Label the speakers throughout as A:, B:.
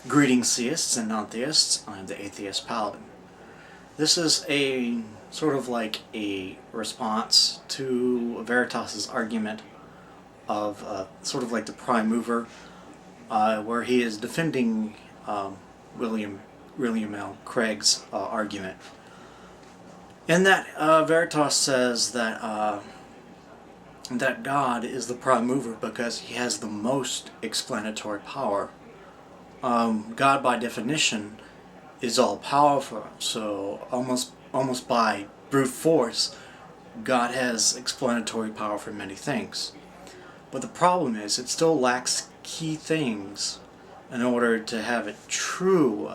A: Greetings, theists and non-theists. I'm the Atheist Paladin. This is a sort of like a response to Veritas's argument of sort of like the prime mover, where he is defending William L. Craig's argument. In that, Veritas says that that God is the prime mover because he has the most explanatory power. God, by definition, is all powerful. So almost by brute force, God has explanatory power for many things. But the problem is, it still lacks key things in order to have it true,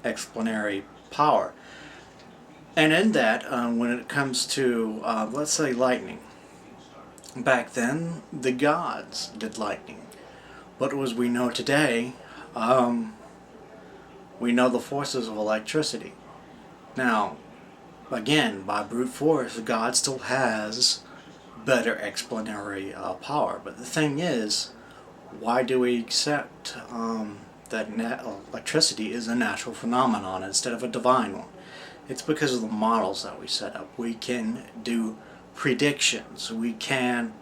A: explanatory power. And in that, when it comes to, let's say, lightning, back then the gods did lightning. But as we know today, we know the forces of electricity. Now, again, by brute force, God still has better explanatory power. But the thing is, why do we accept that electricity is a natural phenomenon instead of a divine one? It's because of the models that we set up. We can do predictions. We can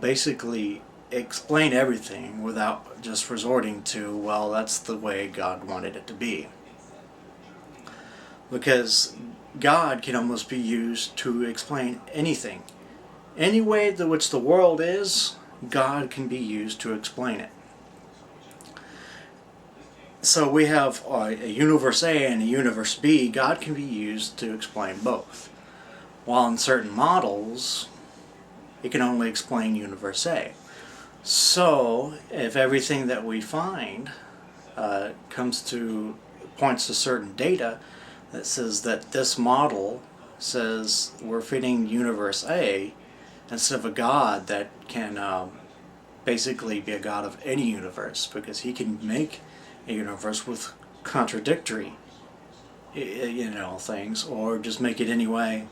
A: basically explain everything without just resorting to, well, that's the way God wanted it to be. Because God can almost be used to explain anything. Any way that which the world is, God can be used to explain it. So we have a universe A and a universe B. God can be used to explain both. While in certain models, it can only explain universe A. So, if everything that we find points to certain data that says that this model says we're fitting universe A instead of a God that can basically be a God of any universe, because he can make a universe with contradictory things, or just make it any way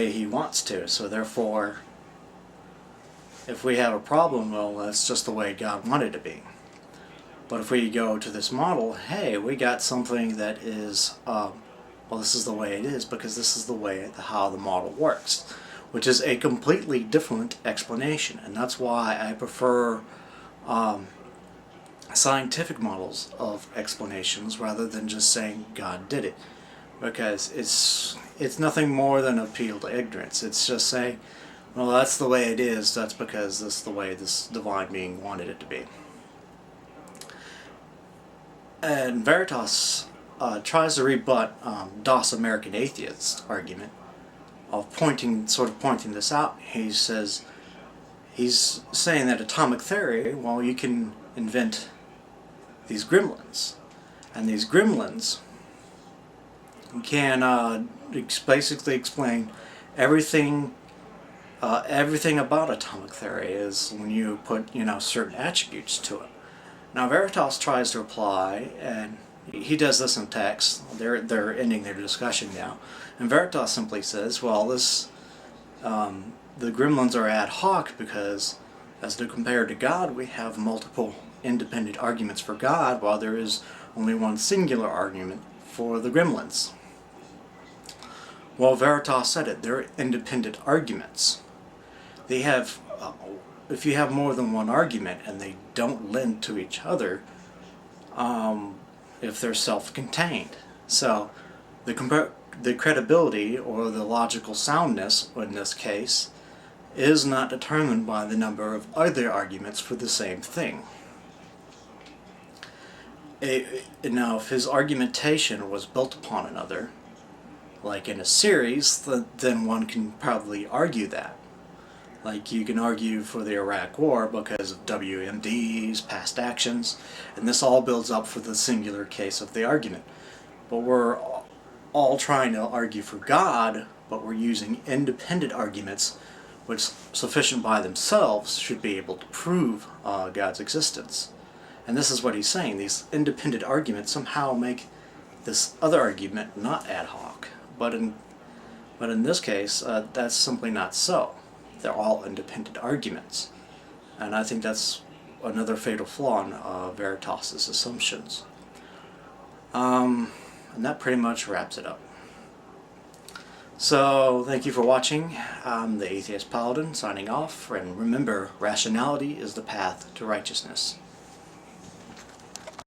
A: he wants to. So therefore, if we have a problem, well, that's just the way God wanted it to be. But if we go to this model, hey, we got something that is, this is the way it is because this is the way how the model works, which is a completely different explanation. And that's why I prefer scientific models of explanations rather than just saying God did it, because it's nothing more than appeal to ignorance. It's just saying, well, that's the way it is, that's because this is the way this divine being wanted it to be. And Veritas tries to rebut Das American Atheist's argument of pointing this out. He says, he's saying that atomic theory, well, you can invent these gremlins. And these gremlins can basically explain everything about atomic theory is when you put, certain attributes to it. Now Veritas tries to reply, and he does this in text. They're ending their discussion now, and Veritas simply says, well, the gremlins are ad hoc because, as compared to God, we have multiple independent arguments for God, while there is only one singular argument for the gremlins. Well, Veritas said it. They're independent arguments. They have, if you have more than one argument and they don't lend to each other, if they're self-contained. So the credibility or the logical soundness in this case is not determined by the number of other arguments for the same thing. Now, if his argumentation was built upon another, like in a series, then one can probably argue that. Like, you can argue for the Iraq War because of WMD's past actions, and this all builds up for the singular case of the argument. But we're all trying to argue for God, but we're using independent arguments which, sufficient by themselves, should be able to prove God's existence. And this is what he's saying. These independent arguments somehow make this other argument not ad hoc. But in this case, that's simply not so. They're all independent arguments. And I think that's another fatal flaw in Veritas's assumptions. And that pretty much wraps it up. So, thank you for watching. I'm the Atheist Paladin signing off, and remember, rationality is the path to righteousness.